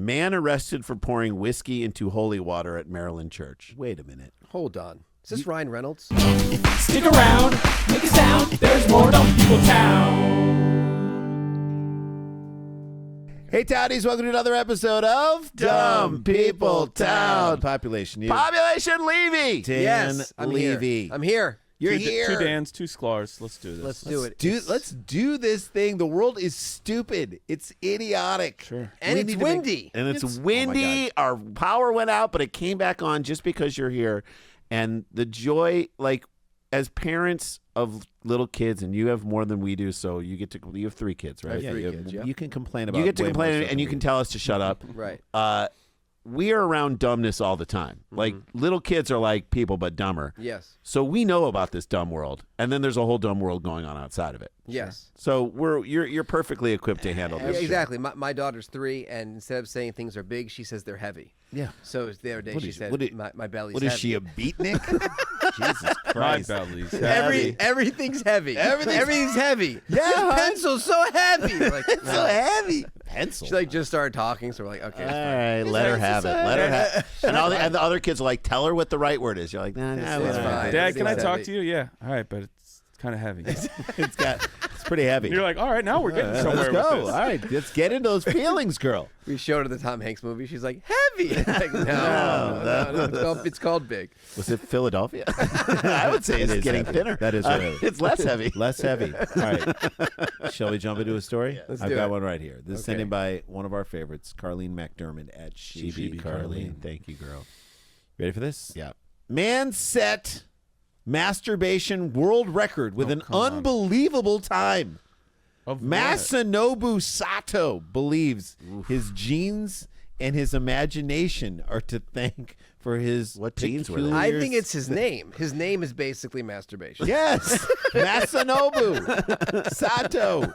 Man arrested for pouring whiskey into holy water at Maryland church. Wait a minute. Hold on. Is this Ryan Reynolds? Stick around, make a sound. There's more Dumb People Town. Hey, Townies, welcome to another episode of Dumb People Town. Population you. Population Levy. Dan Yes, I'm Levy. here. I'm here. You're here. Two Dans, two Sklars. Let's do this. Let's do it. Let's do this thing. The world is stupid. It's idiotic. Sure. And it's windy. And it's windy. Our power went out, but it came back on just because you're here. And the joy, like, as parents of little kids, and you have more than we do, so you have 3 kids, right? I have 3 kids, yeah. You can complain about. You get to complain, and you can tell us to shut up. Right. We are around dumbness all the time. Like, little kids are like people, but dumber. Yes. So we know about this dumb world, and then there's a whole dumb world going on outside of it. Yes. So you're perfectly equipped to handle this. Exactly. My daughter's 3, and instead of saying things are big, she says they're heavy. Yeah. So the other day she said, my belly's What heavy. is she, a beatnik? Jesus Christ. My belly's heavy. Everything's heavy. Everything's heavy. Yeah, This pencil's so heavy. We're like, It's so heavy. Pencil. She just started talking, so we're like, okay. All right, let her have it. Let her have it. And the other kids are like, tell her what the right word is. You're like, nah, it's fine. Dad, can I Everything's talk heavy. to you? Yeah. All right, but it's kind of heavy. It's pretty heavy. You're like, all right, now we're getting somewhere Let's go. with this. All right, let's get into those feelings, girl. We showed her the Tom Hanks movie. She's like, heavy. Like, no. It's called big. Was it Philadelphia? I would say it's getting thinner. That is heavy. It's less heavy. Less heavy. All right. Shall we jump into a story? Let's I've do got it. one right here. This is sent in by one of our favorites, Carlene McDermott at GB Carlene. Thank you, girl. Ready for this? Yeah. Man set masturbation world record with an come on. unbelievable time. Of what? Masanobu Sato believes his genes and his imagination are to thank for his What genes were they? I think it's his name. His name is basically masturbation. Yes, Masanobu Sato.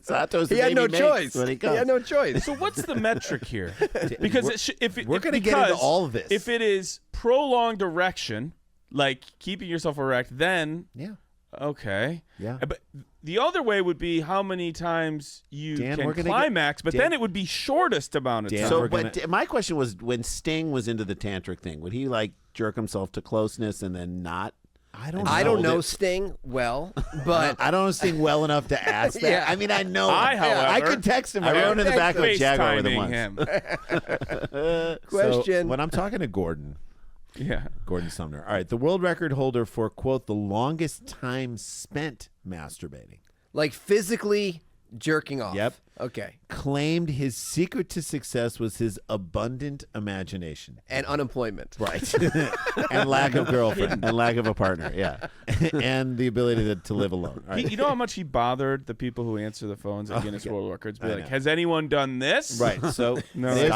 Sato's He had no choice. When he He comes. had no choice. So what's the metric here? Because we're gonna get into all of this. If it is prolonged erection, like keeping yourself erect, then Yeah. okay. Yeah. But the other way would be how many times you Dan, we're can gonna climax, but Dan- then it would be shortest amount of Dan, time. So, we're but my question was, when Sting was into the tantric thing, would he like jerk himself to closeness and then not? I don't know Sting well, but I don't understand well enough to ask that. Yeah. I mean, I know. however, I could text him. I rode in the back of a Jaguar with him FaceTiming once. him. question. So when I'm talking to Gordon Yeah. Sumner. All right, the world record holder for, quote, the longest time spent masturbating like physically jerking off. Yep. Okay. claimed his secret to success was his abundant imagination. And unemployment. Right. And lack of girlfriend. And lack of a partner, yeah. And the ability to live alone. All right. You know how much he bothered the people who answer the phones at Guinness World Records? Be I like, know. has anyone done this? Right. So No. there's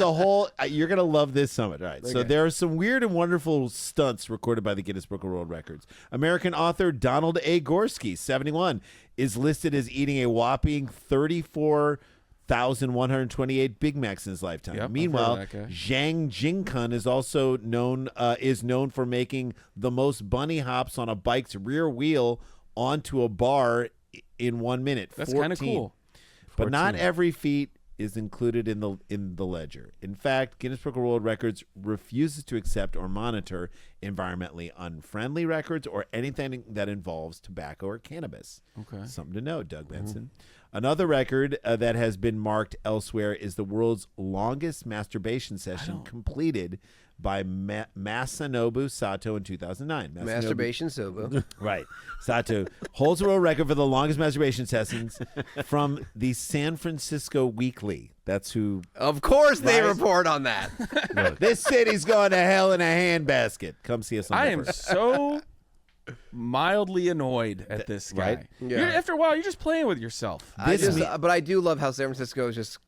a whole you're going to love this so much. All right. So Okay. there are some weird and wonderful stunts recorded by the Guinness Book of World Records. American author Donald A. Gorski, 71, is listed as eating a whopping 34,128 Big Macs in his lifetime. Yep, I've Meanwhile, heard of that guy. Zhang Jingkun is also known for making the most bunny hops on a bike's rear wheel onto a bar in 1 minute. That's kind of 14. cool. But not 14. every feat is included in the ledger. In fact, Guinness Book of World Records refuses to accept or monitor environmentally unfriendly records or anything that involves tobacco or cannabis. Okay. Something to know, Doug Benson. Another record that has been marked elsewhere is the world's longest masturbation session completed by Masanobu Sato in 2009. Masturbation Sobo. Right. Sato holds the world record for the longest masturbation sessions from the San Francisco Weekly. That's who. Of course they Rise- report on that. This city's going to hell in a handbasket. Come see us on I the am first. so mildly annoyed at this guy. right? Yeah. After a while, you're just playing with yourself. But I do love how San Francisco is just,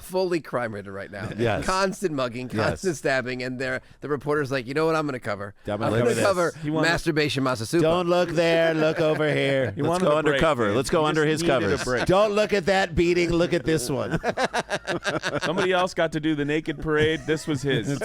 fully crime-ridden right now. Yes. Constant mugging, constant stabbing, and the reporter's like, you know what I'm going to cover? I'm I'm gonna going to cover cover He wanted- masturbation Masasupa. Don't look there. Look over here. You Let's wanted go a break, undercover. man. Let's go You under just his needed a covers. break. Don't look at that beating. Look at this one. Somebody else got to do the naked parade. This was his.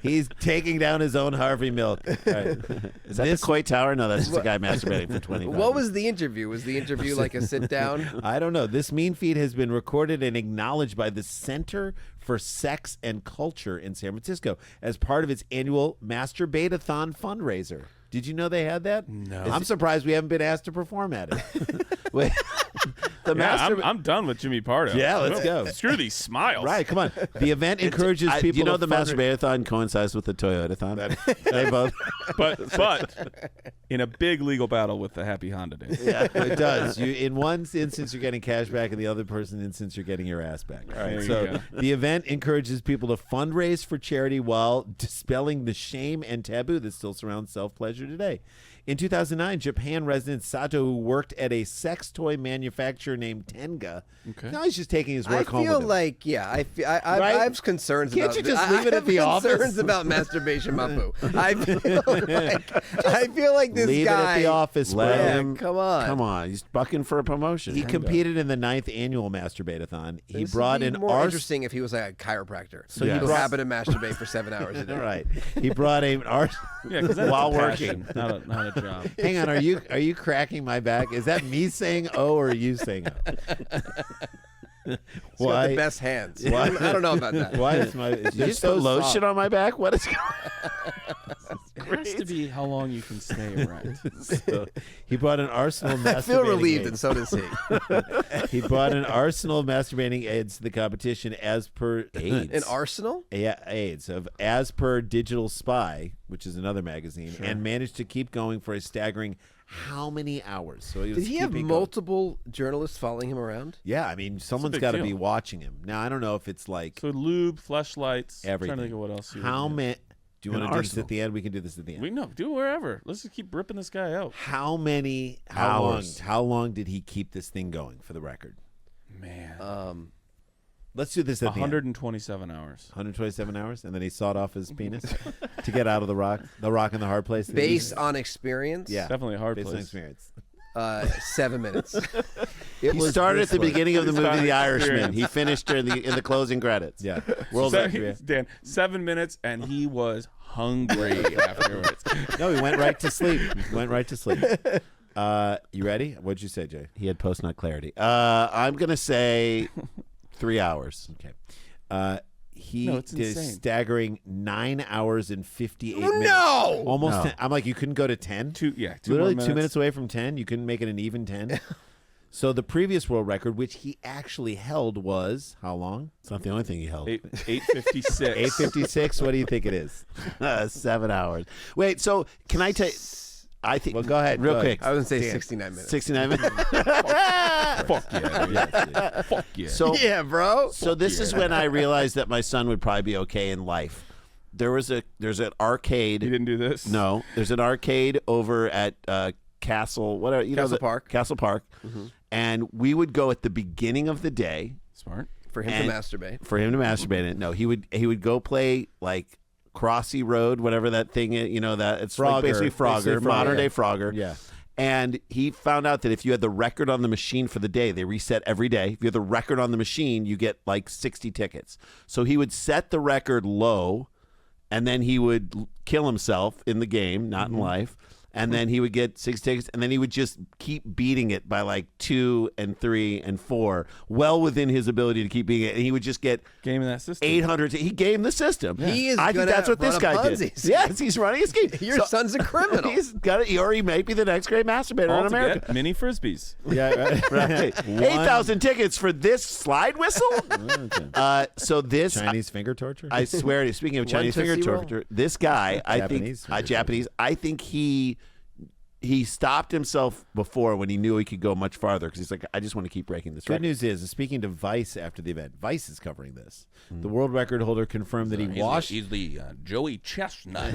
He's taking down his own Harvey Milk. All right. Is that the Coit Tower? No, that's just a guy masturbating for 20 What was the interview? Was the interview like a sit-down? I don't know. This mean feat has been recorded and acknowledged by the Center for Sex and Culture in San Francisco as part of its annual masturbate-a-thon fundraiser. Did you know they had that? No. I'm surprised we haven't been asked to perform at it. Wait, I'm done with Jimmy Pardo. Yeah, let's go. Screw these smiles. Right, come on. The event encourages people. You know, to the masturbate-a-thon coincides with the Toyota-thon. They both. But in a big legal battle with the Happy Honda Day. Yeah, it does. You in one instance you're getting cash back, in the other person instance you're getting your ass back. All right. There you So go. the event encourages people to fundraise for charity while dispelling the shame and taboo that still surrounds self-pleasure today. In 2009, Japan resident Sato, who worked at a sex toy manufacturer named Tenga, now he's just taking his work home I feel with him. like, I Right? have concerns Can't about you just leave it at the I have office? concerns about masturbation, Mapu. I feel like this Leave guy. it at the office, Let bro. him. come on. Come on. He's bucking for a promotion. He competed in the 9th annual masturbate-a-thon. He This brought would in be more interesting if he was like a chiropractor. So he who brought- happened to masturbate for 7 hours a day. All right. He brought in Yeah, because that's While a passion, working. not a job. Hang on, are you cracking my back? Is that me saying oh or you saying oh? He's got the best hands. Why- I don't know about that. Why is my Did you just put lotion on my back? What is going It has to be how long you can stay erect. So, he brought an arsenal of I feel masturbating relieved, and aids. so does he. He brought an arsenal of masturbating aids to the competition as per An arsenal? as per Digital Spy, which is another magazine, and managed to keep going for a staggering how many hours? So he was Did he have keeping going. multiple journalists following him around? Yeah, I mean, someone's big got to deal. be watching him. Now, I don't know if it's like So lube, fleshlights. everything. I'm trying to think of what else. you How would do. many? Do you An want to do this arsenal. at the end? We can do this at the end. We know. Do wherever. Let's just keep ripping this guy out. How many Hours. How long did he keep this thing going for the record? Man. Let's do this at the end. 127 hours. 127 hours, and then he sawed off his penis to get out of the rock in the hard place. Based on experience? Yeah. Definitely a hard based on place. experience. 7 minutes. He started at the beginning of the movie Started The Irishman. experience. He finished in the closing credits. Yeah. World record. Dan, 7 minutes, and he was hungry afterwards. No, he went right to sleep. You ready? What'd you say, Jay? He had post-nut clarity. I'm going to say 3 hours. Okay. He No, it's did a insane. staggering 9 hours and 58 minutes. No! Almost No. 10. I'm like, you couldn't go to 10? Literally Literally 2 minutes away from 10. You couldn't make it an even 10. So the previous world record, which he actually held, was how long? It's not the only thing he held. 8:56. 8:56. What do you think it is? 7 hours. Wait, so can I tell you? I think. Well, go ahead. Real go quick. I was going to say Dan. 69 minutes. 69 minutes. Fuck yeah. Fuck yeah. So, Yeah, bro. so this is when I realized that my son would probably be okay in life. There's an arcade. You didn't do this? No, there's an arcade over at Castle, whatever you know, Castle Park. Castle Park, and we would go at the beginning of the day Smart. For him And- to masturbate. for him to masturbate. It. No, he would go play like Crossy Road, whatever that thing is. You know that it's like Frogger. basically Frogger, Basically Frogger. modern day Frogger. Yeah. And he found out that if you had the record on the machine for the day, they reset every day. If you had the record on the machine, you get like 60 tickets. So he would set the record low, and then he would kill himself in the game, not in life. And then he would get 6 tickets, and then he would just keep beating it by like 2 and 3 and 4, well within his ability to keep beating it. And he would just get Game in that system. 800. He gamed the system. He is I think gonna that's what this run a guy did. Ponzi scheme. Yes, he's running a scheme. Your son's a criminal. He's got it, or he may be the next great masturbator All in to America. get mini frisbees. Yeah. Right. 8,000 tickets for this slide whistle? So this, Chinese finger torture? I swear to you, speaking of Chinese finger Tootsie Roll? torture, this guy, Japanese finger Japanese, I think he stopped himself before when he knew he could go much farther because he's like, I just want to keep breaking this Good record. news is, speaking to Vice after the event, Vice is covering this. The world record holder confirmed that he washed. He's the Joey Chestnut.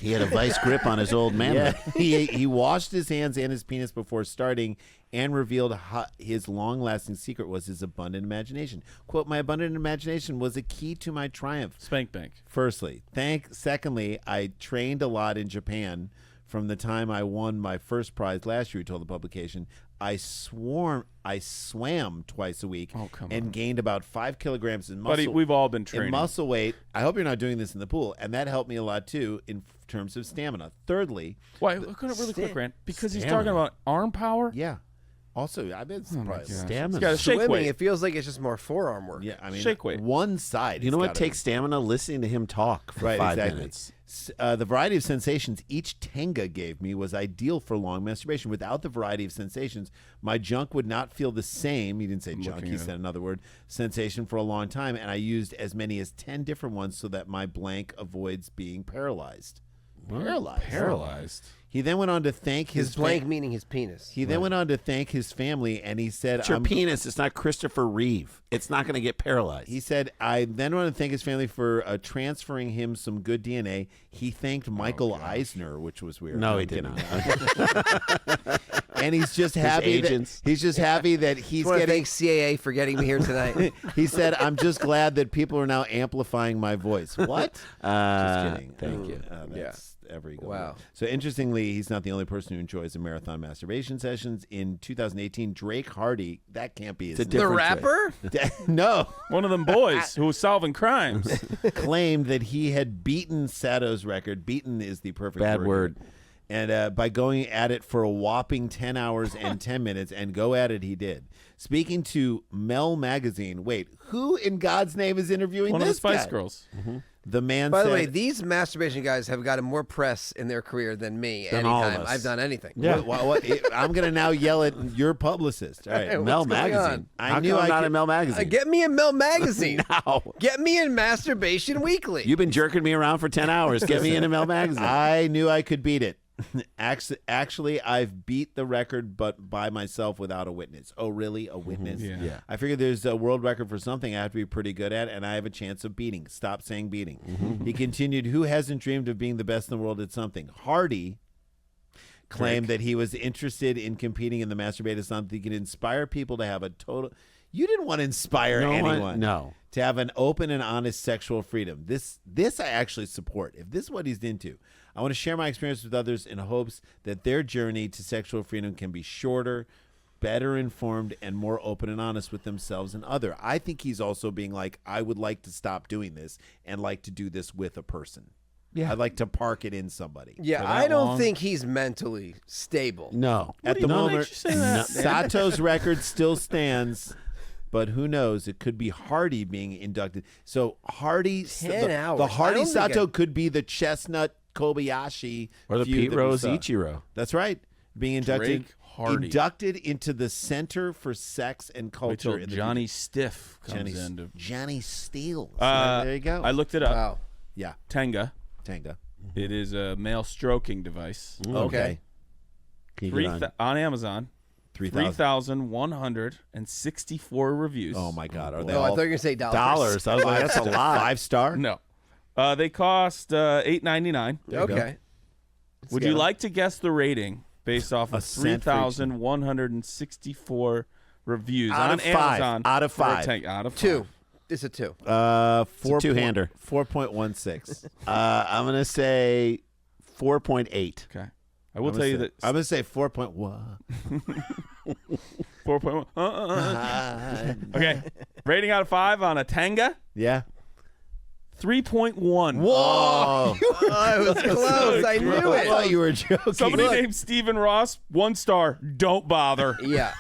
He had a vice grip on his old man. Yeah, he washed his hands and his penis before starting, and revealed his long-lasting secret was his abundant imagination. Quote, "My abundant imagination was a key to my triumph." Spank Bank. Firstly, secondly, I trained a lot in Japan. From the time I won my first prize last year, he told the publication, I swam twice a week and gained about 5 kilograms in muscle. Buddy, we've all been training. In muscle weight. I hope you're not doing this in the pool, and that helped me a lot too in terms of stamina. Thirdly, Why? Really quick, Grant. Because he's Stamina. talking about arm power. yeah, Also, I bet it's my probably gosh. Stamina. It's got a shake Swimming, weight. it feels like it's just more forearm work. Yeah, I mean, Shake weight. one side. You know it's what gotta takes stamina? Listening to him talk for Right, 5 exactly. minutes. The variety of sensations each Tenga gave me was ideal for long masturbation. Without the variety of sensations, my junk would not feel the same. He didn't say junk, Looking he at said it. another word, sensation for a long time, and I used as many as 10 different ones so that my blank avoids being paralyzed. Paralyzed. He then went on to thank His blank meaning his penis. He then went on to thank his family, and he said, It's your penis. It's not Christopher Reeve. It's not going to get paralyzed. He said, I then want to thank his family for transferring him some good DNA. He thanked Michael Eisner, which was weird. No, he didn't. And he's just happy. agents. He's just happy that he's I want to getting. thank CAA for getting me here tonight. He said, "I'm just glad that people are now amplifying my voice." What? Just kidding. Thank you. That's every go. Wow. So interestingly, he's not the only person who enjoys the marathon masturbation sessions. In 2018, Drake Hardy. That can't be his It's a name. The rapper? No. One of them boys who was solving crimes. Claimed that he had beaten Sato's record. Beaten is the perfect Bad word. here. And by going at it for a whopping 10 hours and 10 minutes, and go at it he did. Speaking to Mel Magazine, wait, who in God's name is interviewing One of the this Spice guy? Girls. The man By said, the way, these masturbation guys have gotten more press in their career than me Than all of anytime us. I've done anything. Yeah. what, I'm going to now yell at your publicist. All right. Hey, Mel what's going Magazine. on? How come I'm not in Mel Magazine? Get me in Mel Magazine. No. Get me in Masturbation Weekly. You've been jerking me around for 10 hours. Get me into Mel Magazine. I knew I could beat it. Actually, I've beat the record, but by myself without a witness. Oh, really? A witness? Yeah. I figured there's a world record for something I have to be pretty good at, and I have a chance of beating. Stop saying beating. He continued, who hasn't dreamed of being the best in the world at something? Hardy claimed that he was interested in competing in the masturbate-a-thon. He could inspire people to have a total... You didn't want to inspire anyone. No. To have an open and honest sexual freedom. This I actually support. If this is what he's into, I want to share my experience with others in hopes that their journey to sexual freedom can be shorter, better informed, and more open and honest with themselves and other. I think he's also being like, I would like to stop doing this and like to do this with a person. Yeah. I'd like to park it in somebody. yeah, For that I don't long? think he's mentally stable. No. At the What moment, makes you say that? Sato's record still stands, but who knows? It could be Hardy being inducted. So Hardy, 10 hours. the I Hardy don't think Sato could be the Chestnut Kobayashi Or the feud Pete that we Rose saw. Ichiro. That's right. Being inducted, Drake Hardy. inducted into the Center for Sex and Wait Culture. till in the Johnny Stiff comes Johnny, in. To, Johnny Steele. there you go. I looked it up. Wow. Yeah, Tenga. Tanga. It is a male stroking device. Okay. Can you get on? On Amazon. 3,000. 3,164 reviews. Oh my God! Are they Oh, I all thought you were going to say dollars. Dollars. I was like, that's a lot. 5-star? No. They cost $8.99. Okay. Would you like to guess the rating based off A of cent for each. 3,164 reviews Out on of five. Amazon? Out of for a five. tank? Out of 2. five. It's a 2. Four two-hander. 4.16. I'm going to say 4.8. Okay. I will tell you that I'm gonna say 4.1. 4.1. Okay. Rating out of 5 on a Tenga, Yeah. 3.1. Whoa! I was close. I knew I thought it. you were joking. Somebody named Stephen Ross, 1 star. Don't bother. Yeah.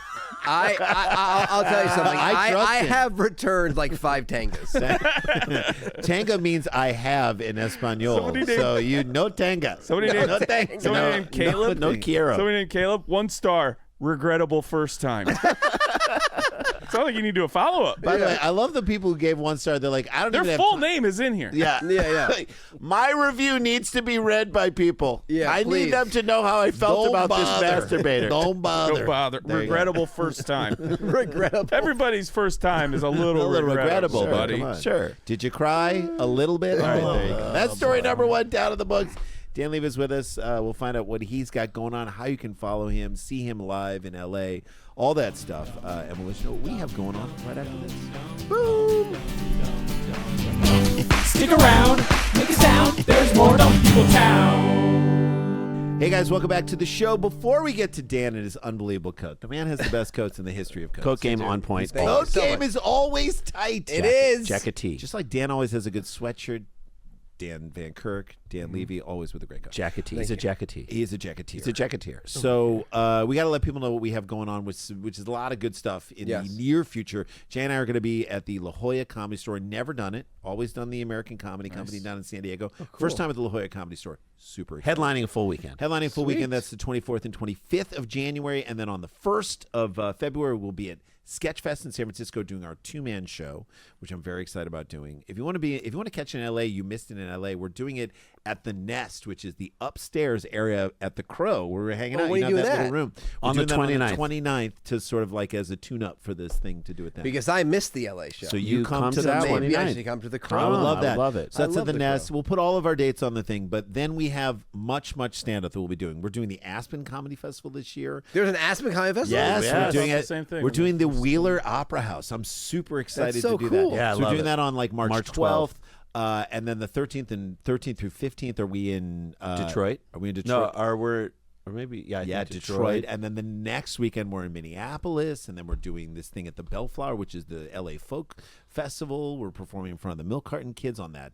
I'll tell you something. I trust I him. have returned like 5 tangas. Tanga means I have in Espanol. Somebody named- So you no tanga. Somebody no, named- no tanga. somebody named Caleb? No Kiero. Somebody named Caleb, 1 star. Regrettable first time. Sounds like you need to do a follow up. By the way, I love the people who gave 1 star. They're like, I don't Their even full have name is in here. Yeah. Yeah. My review needs to be read by people. Yeah, I please. need them to know how I felt Don't about bother. this masturbator. Don't bother. Don't bother. There you go. Regrettable first time. Regrettable. Everybody's first time is a little regrettable, Sure, buddy. come on. Sure. Did you cry a little bit? All right, there you go. That's story number 1 down in the books. Dan Levy is with us. We'll find out what he's got going on, how you can follow him, see him live in L.A., all that stuff. And we'll let you know what we have going on right after this. Boom! Stick around, make a sound. There's more Dumb People Town. Hey guys, welcome back to the show. Before we get to Dan and his unbelievable coat, the man has the best coats in the history of coats. Coat game on point. Thank Coat so game much. is always tight. It is. Check a T. Just like Dan always has a good sweatshirt, Dan Van Kirk, Dan Levy, always with a great guy. Jacketee. He's a jacketee. He is a jacketeer. He's a jacketeer. So we got to let people know what we have going on, which is a lot of good stuff in the near future. Jay and I are going to be at the La Jolla Comedy Store. Never done it. Always done the American Comedy Company down in San Diego. Oh, cool. First time at the La Jolla Comedy Store. Super excited. Headlining a full weekend. Headlining a full weekend. That's the 24th and 25th of January. And then on the 1st of February, we'll be at Sketchfest in San Francisco doing our 2-man show, which I'm very excited about doing. If you want to catch it in LA, you missed it in LA. We're doing it at the Nest, which is the upstairs area at the Crow where we're hanging out. When are you doing that that? little room. On the 29th. On the 29th to sort of like as a tune-up for this thing to do it then. Because I missed the LA show. So you come to so that maybe I 29th. should come to the Crow. I would love I that. would love it. So that's I at the love the Nest. Crow. We'll put all of our dates on the thing, but then we have much stand-up that we'll be doing. We're doing the Aspen Comedy Festival this year. There's an Aspen Comedy Festival? Yes, yes. we're doing It's it. the same thing. We're doing the Wheeler Opera House. I'm super excited so to do cool. that. Yeah, I so we're love doing it. that on like March March 12th. And then the 13th through 15th, are we in Detroit? Are we in No, Detroit? or maybe I Yeah, think Detroit. And then the next weekend we're in Minneapolis, and then we're doing this thing at the Bellflower, which is the LA Folk Festival. We're performing in front of the Milk Carton Kids on that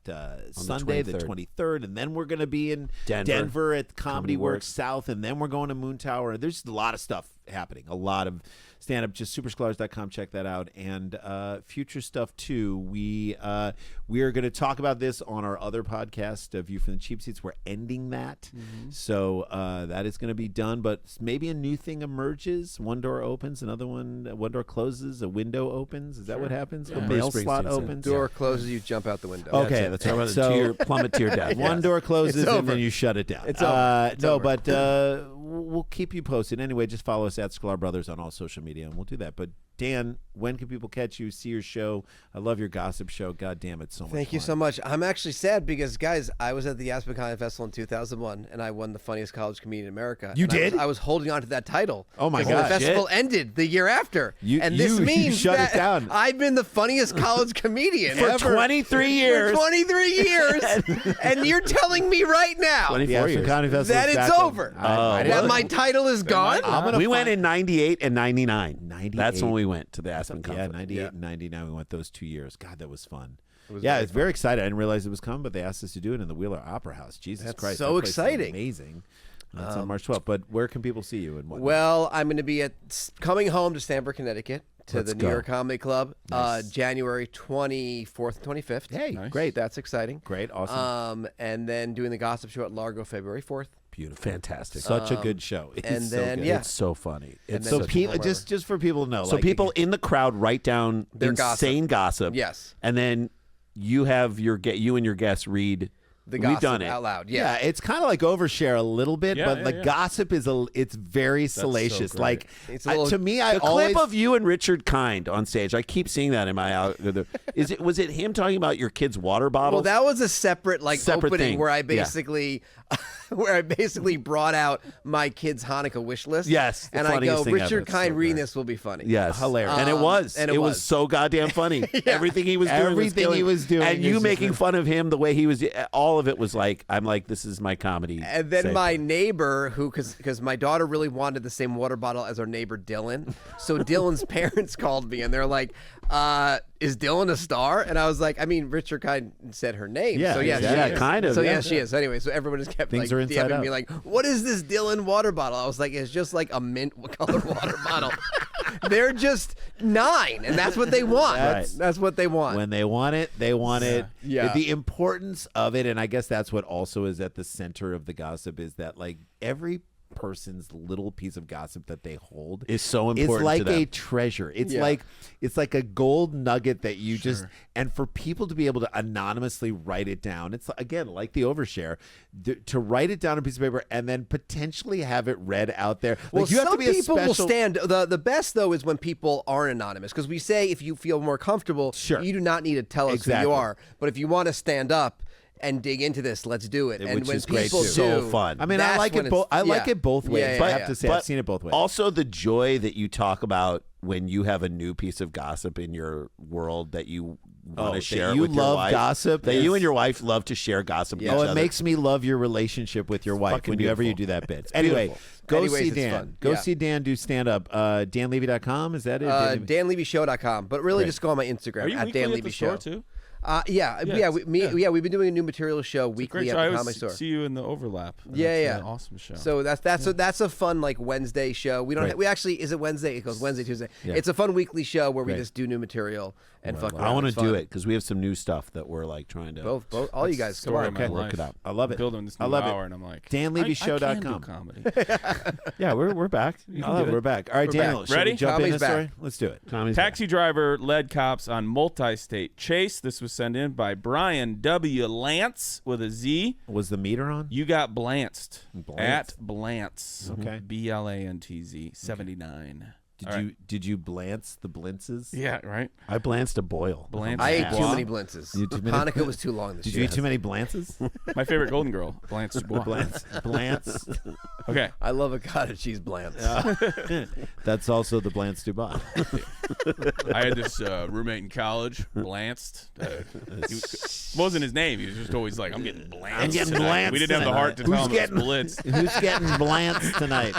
Sunday, the 23rd. And then we're going to be in Denver at Comedy Works South, and then we're going to Moon Tower. There's just a lot of stuff happening, a lot of stand-up. Just supersklars.com, check that out. And future stuff, too. We are going to talk about this on our other podcast, View from the Cheap Seats. We're ending that. So that is going to be done, but maybe a new thing emerges. One door opens, one door closes, a window opens. Is that what happens? A mail slot opens. Door closes, you jump out the window. Okay, that's right. So plummet to your death. one door closes It's and over. then you shut it down. It's over. It's no, over. but we'll keep you posted. Anyway, just follow us at Sklar Brothers on all social media, and we'll do that. But Dan, when can people catch you, see your show? I love your gossip show. God damn, it's so much Thank you fun. so much. I'm actually sad because, guys, I was at the Aspen Comedy Festival in 2001, and I won the funniest college comedian in America. You And did? I was holding on to that title. Oh, my 'cause gosh. The festival ended the year after. You- and this you means shut it that down. I've been the funniest college comedian For ever. 23 years. For 23 years. And you're telling me right now 24 The Aspen years. Comedy Festival that is it's back over. I That my title is gone? We went in 98 and 99. 98. That's when we went to the Aspen Yeah, Conference. 98 and 99. We went those 2 years. God, that was fun. was Yeah, very it's very exciting. I didn't realize it was coming, but they asked us to do it in the Wheeler Opera House. Jesus That's Christ. so that place is exciting. Amazing. That's on March 12th. But where can people see you and what? Well, I'm going to be coming home to Stamford, Connecticut, to Let's the go. New York Comedy Club, Nice. January 24th and 25th. Hey, Nice. great. That's exciting. Great. Awesome. And then doing the Gossip Show at Largo February 4th. Beautiful. Fantastic. Such a good show. It's and so then, good. yeah. It's so funny. And It's then So such a- people, Whatever. just for people to know. So like, people in the crowd write down Their insane gossip. Yes. And then you have you and your guests read. The We've Gossip done it. out loud. Yeah, Yeah. it's kind of like overshare a little bit, Yeah, but yeah, the yeah. gossip is it's very salacious. great. Like It's a little- to me, I The always clip of you and Richard Kind on stage. I keep seeing that in my was it him talking about your kid's water bottle? Well, that was a separate Separate opening thing. where I Yeah. basically brought out my kid's Hanukkah wish list. Yes, the And I funniest go, thing ever. Richard It's Kind so reading great. this will be funny. Yes, Hilarious. and it was. and it it was was. so goddamn funny. Everything he was doing, Everything he was doing and is you just making fun of him the way he was. All of it was like, I'm like, this is my comedy. And then safe my place. neighbor, because my daughter really wanted the same water bottle as our neighbor Dylan, so Dylan's parents called me and they're like, "Is Dylan a star?" And I was like, "I mean, Richard Kind said her name, Yeah, so yeah, exactly. she is. kind of, So yeah. yeah, she is. So anyway, so everyone just kept Things like are inside DMing me out. like, "What is this Dylan water bottle?" I was like, "It's just like a mint colored water bottle." They're just 9, and that's what they want. Right. That's what they want. when they want it, they want it. Yeah. The importance of it, and I guess that's what also is at the center of the gossip is that like every person's little piece of gossip that they hold is so It's important like to them. a treasure. It's Yeah. like a gold nugget that you just and for people to be able to anonymously write it down. It's again like the overshare to write it down on a piece of paper and then potentially have it read out there. Well, Like you have some to be a people special. will stand. The best though is when people aren't anonymous because we say if you feel more comfortable, Sure. you do not need to tell us who Exactly. you are. But if you want to stand up and dig into this, let's do it. And Which when is great, people too. do, So fun. I mean, I that's like when it both. it's- I like yeah. it both ways. Yeah, But I yeah, have to yeah. say, I've seen it both ways. Also, the joy that you talk about when you have a new piece of gossip in your world that you want to that share you with your love wife. gossip That is- you and your wife love to share gossip. Yeah. with Oh, each it other. makes me love your relationship with your wife fucking whenever you beautiful. do that bit. Anyway, beautiful. go Anyways, see it's Dan. fun. Go Yeah. see Dan do stand up. DanLevy.com, is that it? DanLevyShow.com. But really, Great. just go on my Are Instagram you at weekly Dan at Levy the Show. store too? Yeah. We've been doing a new material show weekly at the Comedy Store. See you in the overlap. Yeah. Awesome show. So that's a fun like Wednesday show. We don't. We actually is it Wednesday? It goes Wednesday, Tuesday. Yeah. It's a fun weekly show where we just do new material and fuck around. I want to It's do fun. it because we have some new stuff that we're like trying to Both, all you guys, come Story on. of my work life. it out. I love it. Building this new I love hour, it. and I'm like, DanLevyShow.com. I can do comedy. Yeah, we're back. We're back. All right, Daniel, should Ready? we jump Comedy's in this story? back. Let's do it. Taxi driver led cops on multi-state chase. This was sent in by Brian W. Lance with a Z. Was the meter on? You got blanced. Blanced? At Blantz. Okay. BLANTZ 79. Did you blance the blintzes? Yeah, right. I blanced a boil. Blantz. I ate Yeah. too many blintzes. You too many- Hanukkah was too long this Did year. you eat too many blances? My favorite Golden Girl, Blanche Dubois. Blance. Okay. I love a cottage cheese blance. That's also the Blance Dubois. I had this roommate in college, Blanced. Wasn't his name. He was just always like, I'm getting Blanced. I'm getting tonight." Blanced We didn't have the heart to tonight. tell Who's him the splits. Who's getting Blance tonight?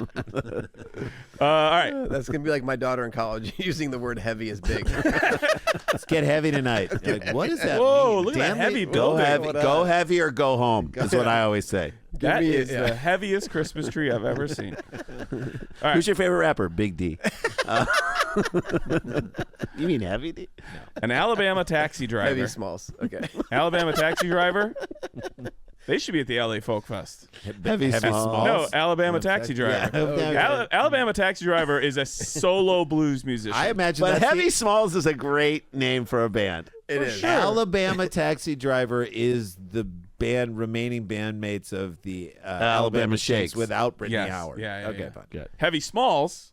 All right. That's gonna be like my daughter in college using the word heavy as big. Let's get heavy tonight. You're like, what does that Whoa, mean? look at that heavy Go building. heavy, go heavy or go home is what I always say. That me a- is the heaviest Christmas tree I've ever seen. All right. Who's your favorite rapper? Big D. You mean Heavy D? An Alabama taxi driver. Heavy smalls. Okay. Alabama taxi driver. They should be at the LA Folk Fest. Heavy Smalls. No, Alabama taxi driver. Yeah. Alabama taxi driver is a solo blues musician. I imagine But that's Heavy the- Smalls is a great name for a band. It is. Alabama Taxi Driver is the remaining bandmates of the Alabama Shakes without Brittany Yes. Howard. Yeah, okay, yeah. fine. Good. Heavy Smalls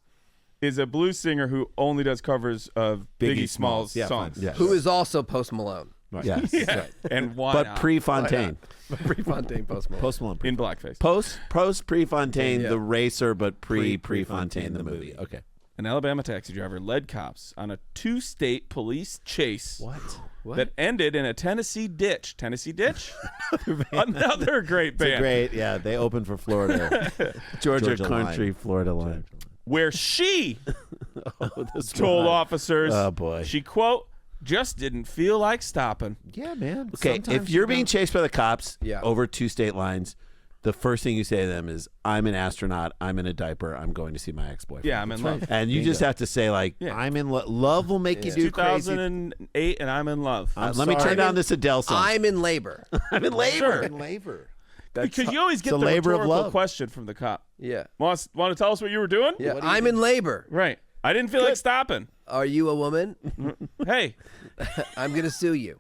is a blues singer who only does covers of Biggie Smalls Yeah, fine. songs. Yeah. Who is also Post Malone. Yes. Yeah. And one But out Prefontaine. Prefontaine Post Malone. Post Malone. in blackface. Post Prefontaine, Yeah. the racer, but Prefontaine, Prefontaine, the movie. Okay. An Alabama taxi driver led cops on a 2-state police chase that ended in a Tennessee ditch. Tennessee ditch? Another great band. Great. Yeah, they opened for Florida. Georgia Line. Country, Florida Line. Where she This told one. officers Oh, boy. she, quote, just didn't feel like stopping. Yeah, man. Okay, if you're being chased by the cops Yeah. over 2 state lines, the first thing you say to them is, I'm an astronaut, I'm in a diaper, I'm going to see my ex-boyfriend. Yeah, I'm in love. And you just have to say, like, Yeah. I'm in love will make you do crazy. 2008 and I'm in love. let me sorry. turn down this Adele song. I'm in labor. I'm in labor. Sure. In labor. Because you always get it's a the labor of rhetorical love. question from the cop. Yeah. Want to tell us what you were doing? Yeah. I'm in labor. Right. I didn't feel like stopping. Are you a woman? Hey, I'm gonna sue you.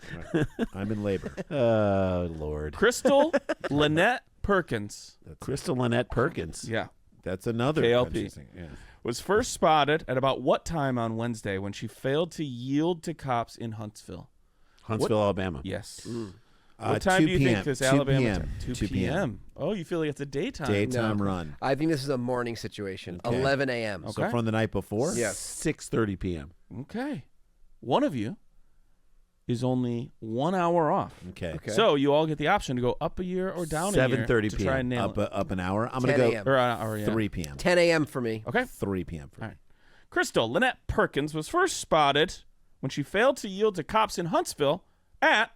I'm in labor. Oh, Lord. Crystal Lynette Perkins. Crystal Lynette Perkins. Yeah. That's another KLP. country singer. Yeah. Was first spotted at about what time on Wednesday when she failed to yield to cops in Huntsville? Huntsville, Alabama. Yes. Mm. What time 2 do you p.m. think this 2 Alabama p.m. time? 2 2 p.m. Oh, you feel like it's a daytime. Daytime No. run. I think this is a morning situation. Okay. 11 a.m. Okay. So from the night before? Yes. 6:30 p.m. Okay. One of you is only 1 hour off. Okay. Okay. So you all get the option to go up a year or down a year 7:30 to p.m. try and nail it. Up an hour. I'm 10 going to a.m. go Or an hour, yeah. 3 p.m. 10 a.m. for me. Okay. 3 p.m. for All me. right. Crystal Lynette Perkins was first spotted when she failed to yield to cops in Huntsville at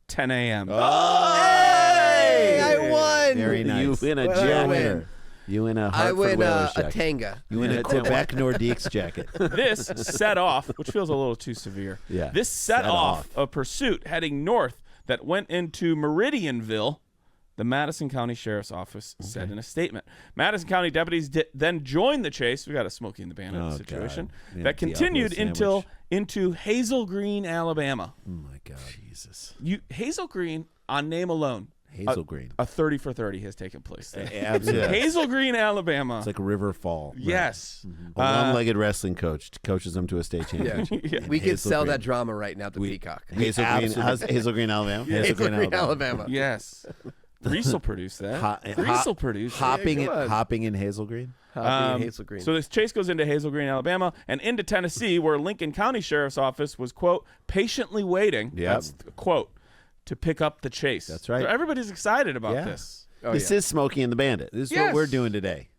10 a.m. Hey, I won. Very nice. You win a What did I jacket. win? You win a I Hartford win Whalers a jacket. tanga. You win a Quebec Nordiques jacket. This set off, which feels a little too severe. Yeah. This set off a pursuit heading north that went into Meridianville, the Madison County Sheriff's Office said in a statement. Madison County deputies then joined the chase. We got a Smokey and the Bandit situation Yeah, that continued Diablo into Hazel Green, Alabama. Oh, my God. Jesus. Hazel Green, on name alone, Hazel Green. a 30 for 30 has taken place there. Absolutely. Hazel Green, Alabama. It's like River Fall. Yes. A one-legged wrestling coach coaches them to a state Yeah. championship. We could Hazel sell Green. that drama right now to Peacock. Hazel Green, Hazel Green, Alabama. Hazel Green, Alabama. Yes. Reese will produce that. Reese will produce it. Hopping in Hazel Green. Happy and Hazel Green. So this chase goes into Hazel Green, Alabama, and into Tennessee, where Lincoln County Sheriff's Office was, quote, patiently waiting, Yep. that's the quote, to pick up the chase. That's right. So everybody's excited about Yeah. this. Oh, This yeah. is Smokey and the Bandit. This is Yes. what we're doing today.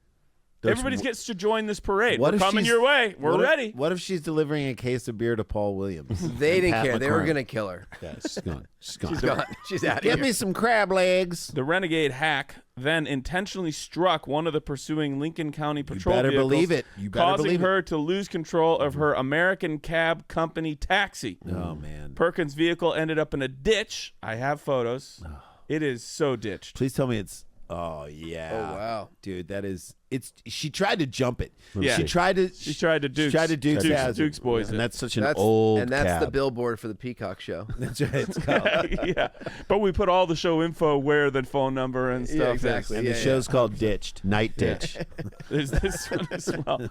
Everybody gets to join this parade. What We're if coming she's- your way. We're what if- ready. What if she's delivering a case of beer to Paul Williams? They didn't Pat care. They were McCrone. going to kill her. Yeah, she's gone. She's gone. She's gone. She's out of Give here. me some crab legs. The renegade hack then intentionally struck one of the pursuing Lincoln County patrol better vehicles, believe it. You better causing believe it. her to lose control of her American Cab Company taxi. Oh man! Perkins' vehicle ended up in a ditch. I have photos. It is so ditched. Please tell me it's. Oh yeah. Oh, wow. dude, that is. It's. She tried to jump it. Yeah. She tried to. She tried to Dukes. She tried to Dukes. Dukes boys. And that's such an That's, old. and that's the cab. billboard for the Peacock show. That's right. It's called. Yeah, but we put all the show info where the phone number and stuff Yeah, is. exactly. And Yeah, the show's called Ditched. Night Yeah. Ditch. There's this one as well.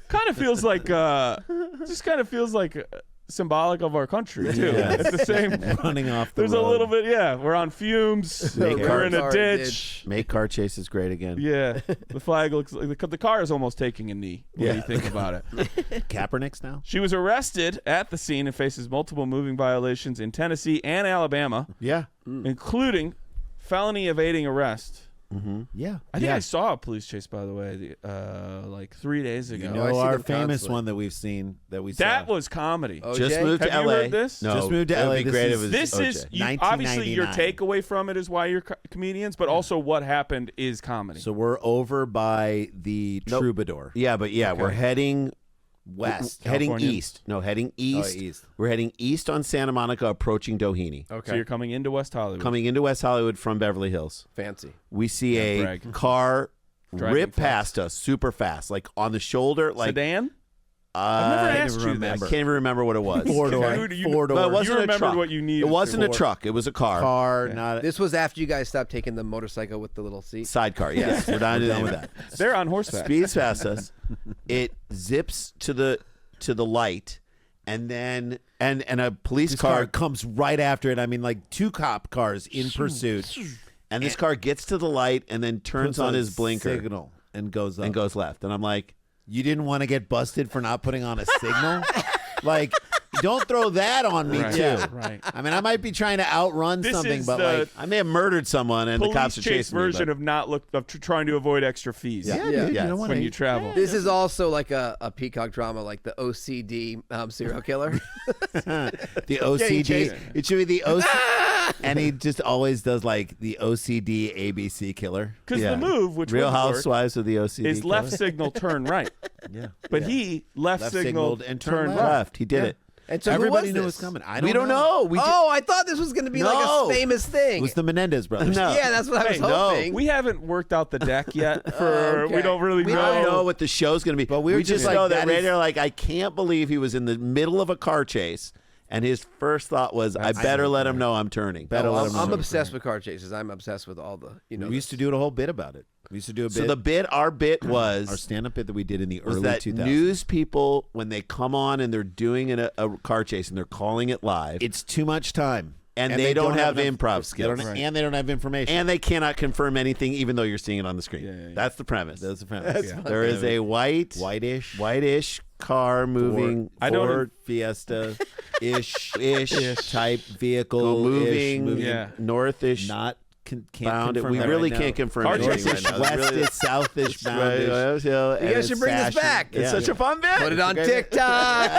Kind of feels like, just kind of feels like symbolic of our country too. Yeah. It's the same. Running off the There's road. a little bit. Yeah, we're on fumes. Make We're in a car ditch. Make car chases great again. Yeah, the flag looks like the car is almost taking a knee when you think about it. Kaepernick's now. She was arrested at the scene and faces multiple moving violations in Tennessee and Alabama, Yeah. including felony evading arrest. Yeah. I think yeah. I saw a police chase, by the way, like 3 days ago. You I know see our them famous constantly. one that we've seen that we That saw. was comedy. Oh, Just OJ? moved to Have you LA. heard this? No, Just moved to it would LA. be This great is- if it was This OJ. is obviously your 1999. takeaway from it is why you're comedians, but also what happened is comedy. So we're over by the Troubadour. Yeah, but we're heading West. heading California? east. No, heading east. east. We're heading east on Santa Monica, approaching Doheny. So you're coming into West Hollywood. Coming into West Hollywood from Beverly Hills. Fancy. We see a brag. car Driving rip fast. past us super fast, like on the shoulder. Like Sedan? I've never can't asked even you remember. this. Can't even remember what it was. Four-door. But But it wasn't you a remembered truck. what you needed. It wasn't a for- truck. It was a car. Car, not This was after you guys stopped taking the motorcycle with the little seat. Sidecar. Yes, we're done with that. They're on horseback. Speeds past us. It zips to the light, and then and a police This car car comes right after it. I mean, like two cop cars in pursuit. and this car gets to the light and then turns Puts on his blinker signal and goes up. and goes left. And I'm like, You didn't want to get busted for not putting on a signal? Like, don't throw that on me Right. too. Yeah, right. I mean, I might be trying to outrun This something, is but the like, I may have murdered someone and the Police cops are chase chasing me. version but- of not trying to avoid extra fees. yeah, Yeah. dude, Yes. you don't want When to. you travel. This is also like a Peacock drama, like the OCD serial killer. The OCD. chased. It should be the OCD. And he just always does like the OCD ABC killer. Because Yeah. the move, which Real would work, Housewives of the OCD is left killer. signal, turn right. Yeah. But he left Left signaled signaled and turn turned left. left. He did Yeah. it. And so Everybody who knew was it was this? coming. I We don't know. We just, Oh, I thought this was going to be like No. a famous thing. It was the Menendez brothers. No. Yeah, that's what I was Hey, no, hoping. We haven't worked out the deck yet. For Okay. we don't really we know. don't know what the show's going to be. But we were just just like, know that that is- Raider, like, I can't believe he was in the middle of a car chase, and his first thought was, I better let him know I'm turning. Better let him know. I'm obsessed with car chases. I'm obsessed with all the, We used to do a whole bit about it. We used to do a So bit. our bit our was stand-up bit that we did in the was early that 2000s. news people, when they come on and they're doing a car chase and they're calling it live, It's too much time, and they don't have enough- improv they skills. don't- and they don't have information. and they cannot confirm anything, even though you're seeing it on the screen. yeah. That's the premise. That's the premise. Yeah. There is a whitish car moving I don't- Ford Fiesta ish type vehicle moving Yeah. northish. not can't bound. confirm We that really right now. can't confirm Car anything chases, right now. It's really- Westish, southish, boundish. You guys should bring this back. It's such a fun bit. Put it on great- TikTok.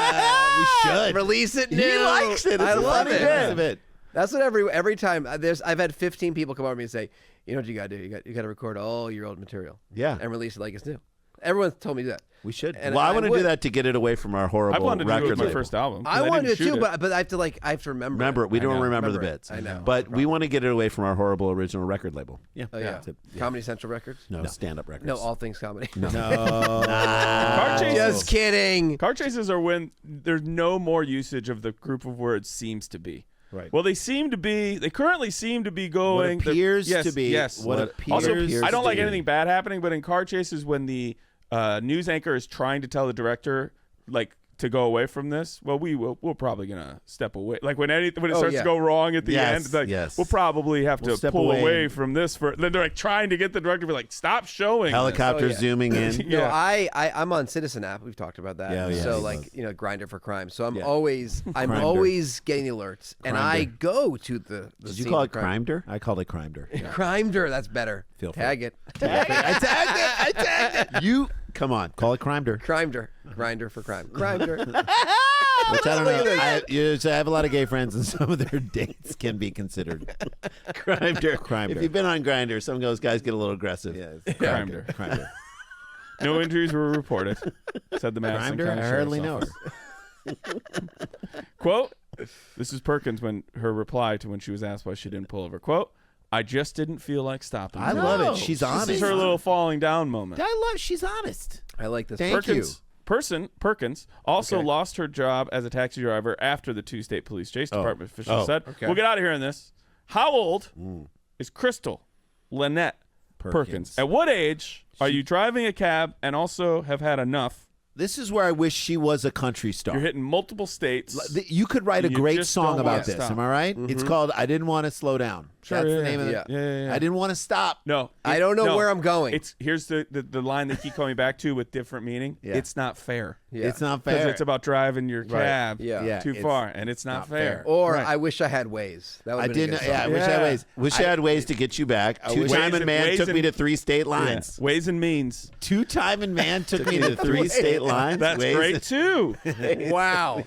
We should. Release it new. He likes it. It's I a love funny it. bit. That's what every time I've had 15 people come over to me and say, you know what you got to do? You got to record all your old material. Yeah. And release it like it's new. Everyone's told me that. We should. And Well, I want to do would. that to get it away from our horrible I wanted to do it record with my label. first album. 'cause I want didn't to shoot too, it. but I have to remember. Remember, we don't know. remember the Remember it. bits. I know. But we want to get it away from our horrible original record label. Yeah. Oh yeah. That's it. Comedy Central Records. No, stand-up records. No, all things comedy. No. Car chases. Just kidding. Car chases are when there's no more usage of the group of words seems to be. Right. Well, they seem to be. They currently seem to be What going. appears yes, to be. Yes. What Also, appears I don't to like be. anything bad happening, but in car chases, when the news anchor is trying to tell the director, like, to go away from this, well, we're probably gonna step away. Like when it starts yeah. to go wrong at the Yes, end, like yes. we'll probably have to step pull away. away from this. Then they're like trying to get the director to be like, stop showing. Helicopter Oh, yeah. zooming in. No, Yeah. I'm on Citizen app. We've talked about that. Yeah, so he like was. Grinder for crime. So I'm Yeah. always getting the alerts, and I Crimer. go to the. Did you scene call of it the crime. Crimer? I called it Crimer. Crimer? That's better. Feel free. Tag it. I tagged it. You come on, call it Crimer. Crimer. Grinder for crime. Crimer. Which I don't know. I have a lot of gay friends, and some of their dates can be considered Crimer. If you've been on Grindr, some of those guys get a little aggressive. Yeah, Crimer. Crimer. No injuries were reported, said the Madison Crimer? County I Sheriff's hardly know Office. her. Quote, this is Perkins when her reply to when she was asked why she didn't pull over. Quote, I just didn't feel like stopping. I No. love it. She's honest. This is her little falling down moment. She's honest. I like this. Thank you. Perkins also Okay. lost her job as a taxi driver after the two state police chase department officials Oh, said, okay. we'll get out of here in this. How old is Crystal Lynette Perkins? At what age are you driving a cab and also have had enough? This is where I wish she was a country star. You're hitting multiple states. You could write a You great just song don't about wanna this. stop. Am I right? It's called "I Didn't Want to Slow Down." Sure, That's yeah, the name of it. yeah. Yeah. I didn't want to stop. No. I don't know no. where I'm going. Here's the line they keep coming back to with different meaning. Yeah. It's not fair. Yeah. It's not Because fair. it's about driving your cab Yeah. too it's far, and it's not fair. Or Right. I wish I had Waze. That would I didn't. Yeah, I wish I had ways. Wish I had ways to get you back. Ways Two-time and man and- took me to 3 state Yeah. lines. Ways and means. Two-time and man took me to 3 state lines. That's Ways great too. Wow.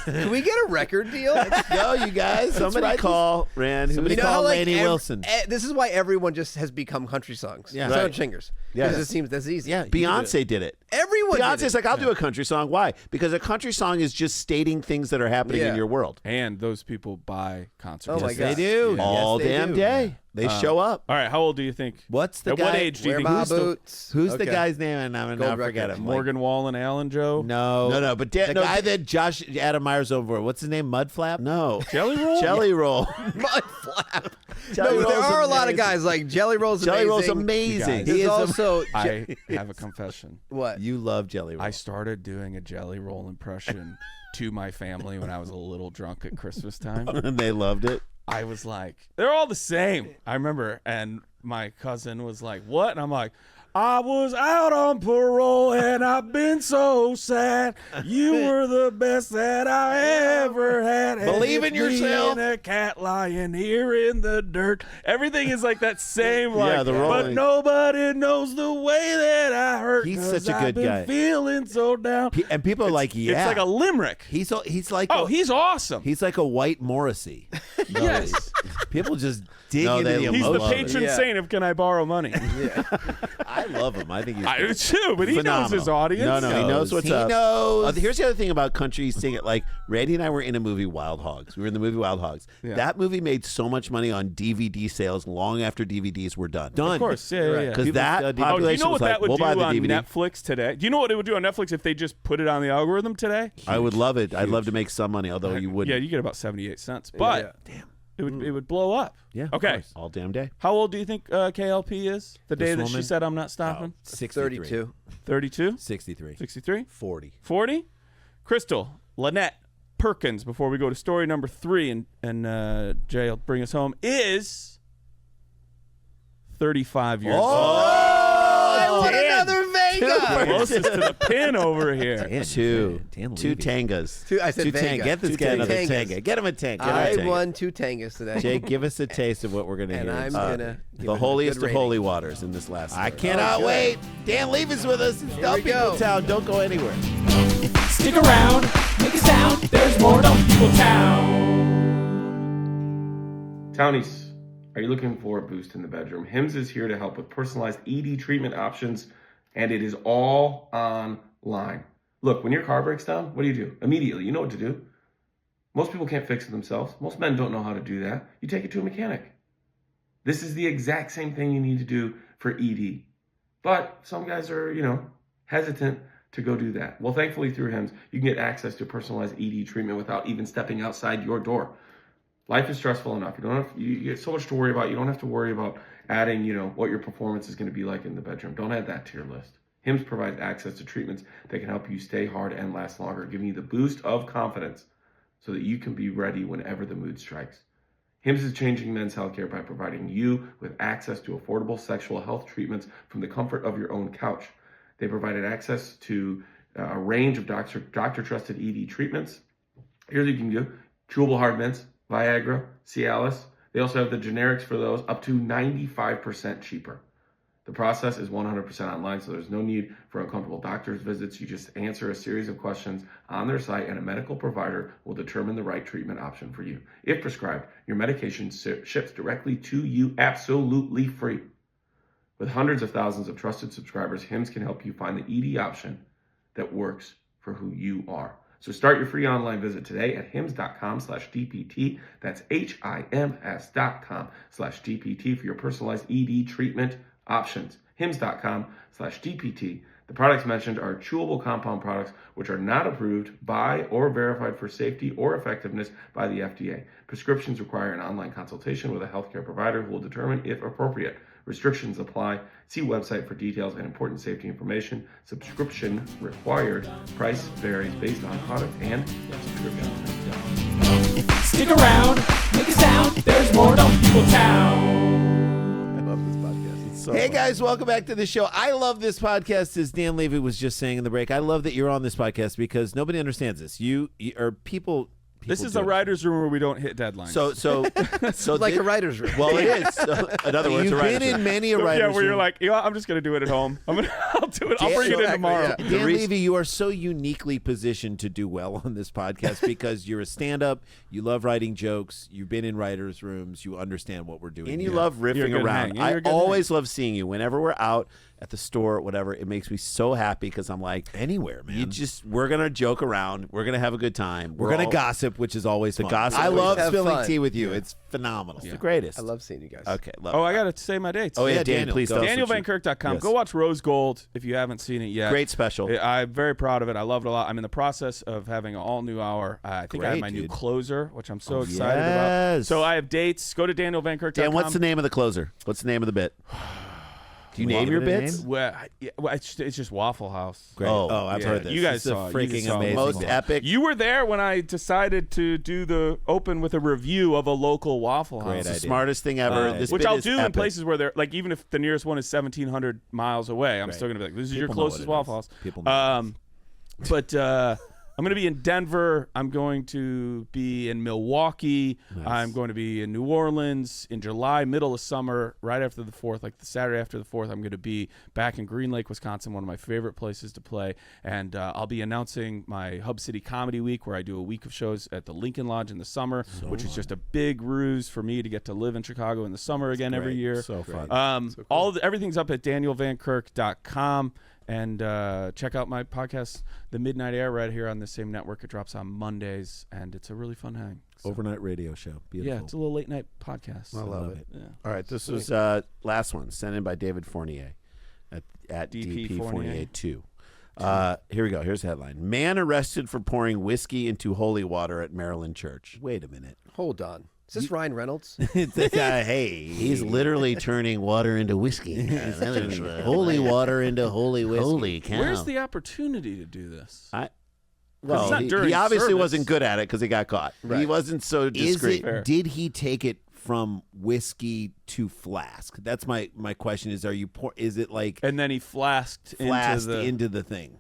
Can we get a record deal? Go, you guys. Somebody call Rand. Somebody You know how, call like, Laney Wilson. This is why everyone just has become country songs. Yeah. Sound Right. singers. Yeah. Because it seems that's easy. Yeah, Beyonce did it. Everyone did Beyonce's it. like, I'll do a country song. Why? Because a country song is just stating things that are happening Yeah. in your world. And those people buy concert Oh my tickets. God. They do. Yeah. All Yes, they damn do. day. They show up. All right, how old do you think? What's the At guy? what age do you Wear think my he's still- boots. Who's the Okay. guy's name? And I'm now Gold forget record. him. Morgan Wallen, Allen Joe? No. But the guy that Josh Adam Myers over. What's his name? Mudflap? No. Jelly Roll? Jelly Roll. Mud flap. Jelly No, there Roll's are a lot of amazing. guys like Jelly Roll's Jelly amazing. Roll's amazing. You There's He is also I have a confession. what? You love Jelly Roll. I started doing a Jelly Roll impression to my family when I was a little drunk at Christmas time. and they loved it. I was like, they're all the same. I remember, and my cousin was like, what? And I'm like, I was out on parole and I've been so sad. You were the best that I ever had. And Believe in it's me yourself. and a cat lying here in the dirt. Everything is like that same, like, Yeah, the but rolling. nobody knows the way that I hurt. He's 'cause such a I've good been guy. feeling so down. And people are like, yeah. It's like a limerick. He's like He's awesome. he's like a white Morrissey. Yes. People just dig No, into they- the He's emotion. the patron Yeah. saint of Can I Borrow Money? I love him. I think he's I do too, but he knows his phenomenal. audience. No, he knows what's He up. knows. Here's the other thing about country singing. Like Randy and I were in a movie, Wild Hogs. We were in the movie Wild Hogs. Yeah. That movie made so much money on DVD sales long after DVDs were done. Of course, yeah. Because People that still do- Oh, population do you know was what like, that would we'll do buy the on DVD. Netflix today? Do you know what it would do on Netflix if they just put it on the algorithm today? I would love it. I'd love to make some money, although you wouldn't. Yeah, you get about 78 cents. But it would blow up. Yeah, of Okay. course. All damn day. How old do you think KLP is? The day that she woman? said I'm not stopping? 63. 32. 32? 63. 63? 40. 40? Crystal, Lynette Perkins, before we go to story number 3 and Jay will bring us home, is 35 years old. I want Dan. another Vega. Closest to the pin over here. Dan, Two. Dan Two Levy. tangas. I said Two Vega. tang. Get this Two guy another tangas. tanga. Get him a tang. Get him a I tanga. won 2 tangas today. Jay, give us a taste of what we're going to And hear. I'm gonna give the it a holiest good of holy rating. waters in this last. I story. cannot good. wait. Dan Levy's with us. It's Dumb we People go. Town. Don't go anywhere. Stick around, make a sound, there's more Dumb People Town. Townies, are you looking for a boost in the bedroom? Hims is here to help with personalized ED treatment options, and it is all online. Look, when your car breaks down, what do? Immediately, you know what to do. Most people can't fix it themselves. Most men don't know how to do that. You take it to a mechanic. This is the exact same thing you need to do for ED. But some guys are, hesitant to go do that. Well, thankfully through Hims, you can get access to personalized ED treatment without even stepping outside your door. Life is stressful enough. You get so much to worry about. You don't have to worry about adding, what your performance is going to be like in the bedroom. Don't add that to your list. Hims provides access to treatments that can help you stay hard and last longer, giving you the boost of confidence so that you can be ready whenever the mood strikes. Hims is changing men's healthcare by providing you with access to affordable sexual health treatments from the comfort of your own couch. They provided access to a range of doctor-trusted ED treatments. Here's what you can do. Chewable hard mints, Viagra, Cialis. They also have the generics for those, up to 95% cheaper. The process is 100% online, so there's no need for uncomfortable doctor's visits. You just answer a series of questions on their site, and a medical provider will determine the right treatment option for you. If prescribed, your medication ships directly to you absolutely free. With hundreds of thousands of trusted subscribers, Hims can help you find the ED option that works for who you are. So start your free online visit today at hims.com/DPT. That's HIMS.com/DPT for your personalized ED treatment options. hims.com/DPT. The products mentioned are chewable compound products which are not approved by or verified for safety or effectiveness by the FDA. Prescriptions require an online consultation with a healthcare provider who will determine if appropriate. Restrictions apply. See website for details and important safety information. Subscription required. Price varies based on product and subscription. Stick around, make a sound. There's more Dumb People Town. I love this podcast. Hey guys, welcome back to the show. I love this podcast, as Dan Levy was just saying in the break. I love that you're on this podcast because nobody understands this. You or people. This is a writer's room where we don't hit deadlines. So Like a writer's room. Well, it is. So, in other words, you've been in many a writer's yeah, room. where you're like, you know, I'm just gonna do it at home. I'll do it. I'll bring it in tomorrow. Yeah. Dan Levy, you are so uniquely positioned to do well on this podcast because you're a stand-up, you love writing jokes, you've been in writers' rooms, you understand what we're doing. And you here. love You're a riffing good around. hang. You're a I good always love seeing you. Whenever we're out at the store or whatever, it makes me so happy because I'm like, Anywhere, man. we're going to joke around. We're going to have a good time. We're going all- to gossip, which is always fun. gossip I always love have spilling fun. tea with you. It's phenomenal. It's the greatest. I love seeing you guys. Okay. Love Oh, it. I gotta say my dates. Oh, yeah, Yeah, Dan, Daniel, please go. tell us what you- DanielVanKirk.com. Yes. Go watch Rose Gold if you haven't seen it yet. Great special. I'm very proud of it. I love it a lot. I'm in the process of having an all-new hour. I think I have Great, my new dude. closer, which I'm so excited about. yes. So I have dates. Go to DanielVanKirk.com. Dan, what's the name of the closer? What's the name of the bit? Do you Wanna name your give it a bits? name? Well, it's just Waffle House. Great. Oh, I've yeah. heard this. You guys This is saw a it. You freaking saw it. amazing. Most bit. epic. You were there when I decided to do the open with a review of a local Waffle House. Great It's the idea. smartest thing ever. This Which bit I'll is do in epic. places where they're like, even if the nearest one is 1,700 miles away, I'm Right. still gonna be like, "This is your People know closest what it Waffle is. House." People know But I'm going to be in Denver. I'm going to be in Milwaukee. Nice. I'm going to be in New Orleans in July, middle of summer, right after the 4th, like the Saturday after the 4th. I'm going to be back in Green Lake, Wisconsin, one of my favorite places to play. And I'll be announcing my Hub City Comedy Week, where I do a week of shows at the Lincoln Lodge in the summer, which is just a big ruse for me to get to live in Chicago in the summer again every Great. year. So fun. Everything's up at DanielVanKirk.com. And check out my podcast, The Midnight Air, right here on the same network. It drops on Mondays, and it's a really fun hang. So, Overnight radio show. Beautiful. yeah, it's a little late night podcast. I love it. Yeah. All right, this was last one sent in by David Fournier at DP Fournier. DP482. Here we go. Here's the headline: Man arrested for pouring whiskey into holy water at Maryland church. Wait a minute. Hold on. Is this Ryan Reynolds? Hey, He's literally turning water into whiskey. holy water into holy whiskey. Holy cow! Where's the opportunity to do this? it's Well, not he during obviously service. wasn't good at it because he got caught. He Right. wasn't so Is discreet. it? Did he take it from whiskey to flask? That's my question. Is Is it like And then he flasked into the thing?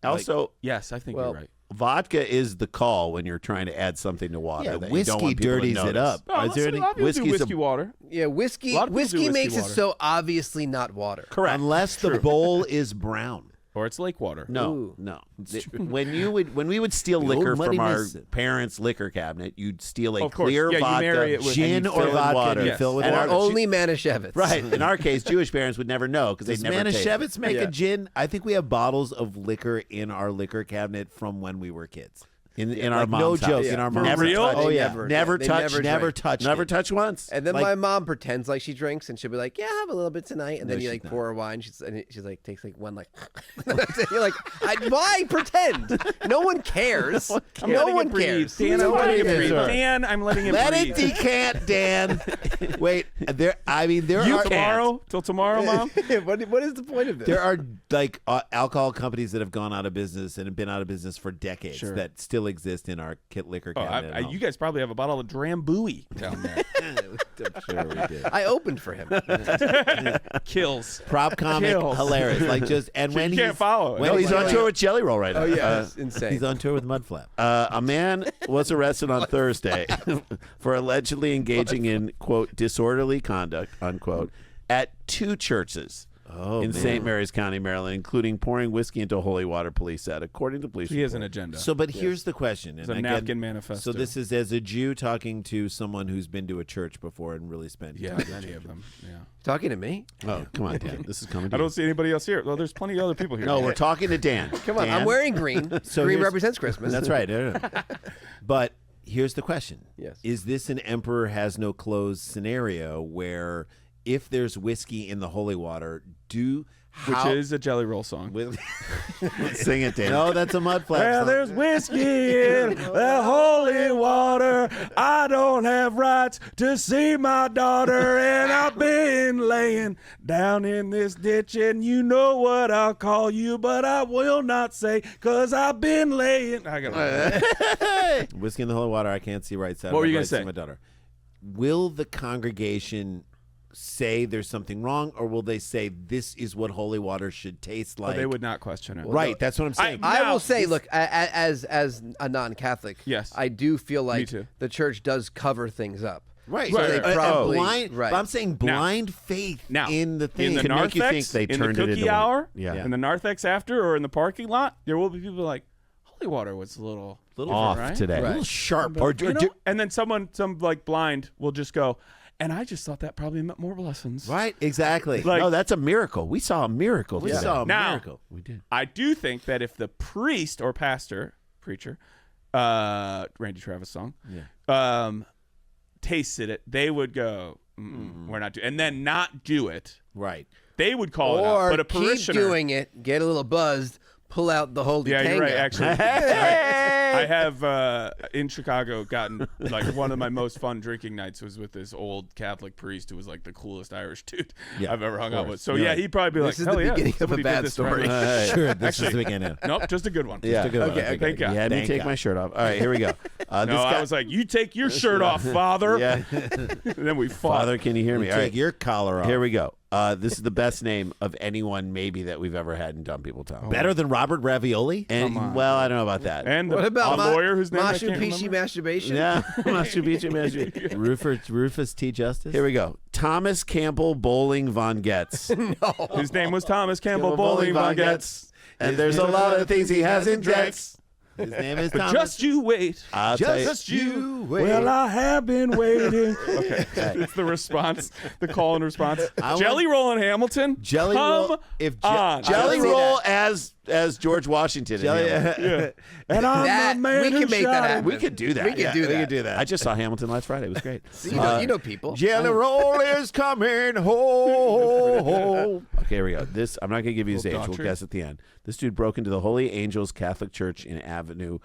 Also, Yes, I think Well, you're right. vodka is the call when you're trying to add something to water. Yeah, that you don't whiskey want people to dirties it notice. up. No, Is there a any lot of people do whiskey's whiskey water? Yeah, whiskey. A lot of people do Whiskey whiskey makes water. it so obviously not water. Correct. Unless the bowl is brown. Or it's lake water. No, Ooh. no. When we would steal The liquor old from Muddy our Miss- parents' liquor cabinet, you'd steal a Of course. clear Yeah, you vodka, marry it with- Gin and you or fill it vodka, water. and you Yes. fill it with And water. Only Manischewitz. Right. In our case, Jewish parents would never know because Does they'd never taste it. Manischewitz make Yeah. a gin? I think we have bottles of liquor in our liquor cabinet from when we were kids. in our like, mom's no house. joke, in our mom's never real? touch. They Oh, yeah. Never they touch. never drank. Never touch once. And then Like- my mom pretends like she drinks, and she'll be like, "Yeah, have a little bit tonight." And then No, you she's like pour her wine. She's like takes like one like. You're like, why pretend? No one cares. I'm No letting one it breathe. cares. Dan, I'm No one letting it cares. breathe. Dan, I'm letting it Let breathe. it decant, Dan. Wait, there You are tomorrow? Till tomorrow, Mom? What is the point of this? there are like alcohol companies that have gone out of business and have been out of business for decades Sure. that still exist in our liquor Oh, cabinet. at home. you guys probably have a bottle of Drambuie down there. I'm sure we did. I opened for him. Kills. Prop comic, Kills. hilarious. Like just and when you can't follow it. when No, he's on doing- tour with Jelly Roll right now. Oh yeah, it's insane. He's on tour with Mudflap. A man was arrested on Thursday for allegedly engaging in, quote, disorderly conduct, unquote, at 2 churches in St. Mary's County, Maryland, including pouring whiskey into holy water, police said, according to police. He has an report. agenda. So, but here's the question. It's and a again, napkin manifesto. So this is as a Jew talking to someone who's been to a church before and really spent Yeah, time in many church. of them. Yeah. Talking to me? Oh, come on, Dan. This is coming to I you. don't see anybody else here. Well, there's plenty of other people here. No, we're talking to Dan. Come on, Dan? I'm wearing green. So green here's- represents Christmas. That's right. But here's the question. Yes. Is this an emperor has no clothes scenario where if there's whiskey in the holy water, Which is a Jelly Roll song. Sing it, Dan. No, that's a Mudflap Well, song. there's whiskey in the holy water. I don't have rights to see my daughter, and I've been laying down in this ditch, and you know what I'll call you, but I will not say, 'cause I've been laying. I got Whiskey in the holy water, I can't see right side. What were you gonna gonna say? My daughter. Will the congregation say there's something wrong, or will they say this is what holy water should taste like? They would not question it. Right, that's what I'm saying. I Now, will say, this- look, as a non-Catholic, Yes. I do feel like too. the church does cover things up. Right, So Right, they right. probably blind. right. But I'm saying blind faith Now, in the thing. in the Can make you think narthex, they in the turned it cookie into one. hour, Yeah. in the narthex after, or in the parking lot, there will be people like, holy water was a little Off right? today. a little Right. sharp. Or, and then some like blind will just go, and I just thought that probably meant more blessings. Right, exactly. Like- No, that's a miracle. We saw a miracle. we today. saw a Now- miracle. We did. I do think that if the priest or pastor, preacher, Randy Travis song, tasted it, they would go, we're not doing, and then not do it. Right. They would call it out. Or But a keep parishioner, doing it, get a little buzzed, pull out the holy yeah, Tanga. you're right. Actually, I have in Chicago gotten like one of my most fun drinking nights was with this old Catholic priest who was like the coolest Irish dude Yeah, I've ever hung out course. with. So You're yeah, right. he'd probably be This like, is hell the yeah, beginning of a somebody did bad this story. right. Sure, this Actually, is the beginning. Nope, just a good one. Yeah. Just a good one. Okay, Thank God. You had me Thank take God. my shirt off. All right, here we go. No, This guy, I was like, you take your shirt off, Father. yeah. And then we fought. Father, can you hear me? All Take right, your collar off. here we go. This is the best name of anyone maybe that we've ever had in Dumb People Town. Better than Robert Ravioli? And Come on. well, I don't know about that. And the, What about the lawyer whose name I Mashu can't Pishi remember? masturbation? yeah, Masturbation. Rufus T. Justice? Here we go. Thomas Campbell Bowling Von Getz. His name was Thomas Campbell Bowling Von Getz. And there's a lot of things he hasn't drank. His name is But Thomas. just you wait. I'll tell you. Just you wait. Well, I have been waiting. Okay, it's the response, the call and response. I want- Jelly Roll in Hamilton. Jelly Come Roll. If on. Jelly I don't see Roll that. as George Washington. in Jelly, Hamilton. Yeah. And I'm That- the man we who can make that shot happen. him. We could do that. We could do we that. could do that. I just saw Hamilton last Friday. It was great. You know people. Jelly Roll is coming home. Okay, here we go. This I'm not gonna give you his age. Little We'll Daughtry. guess at the end. This dude broke into the Holy Angels Catholic Church in Avenue,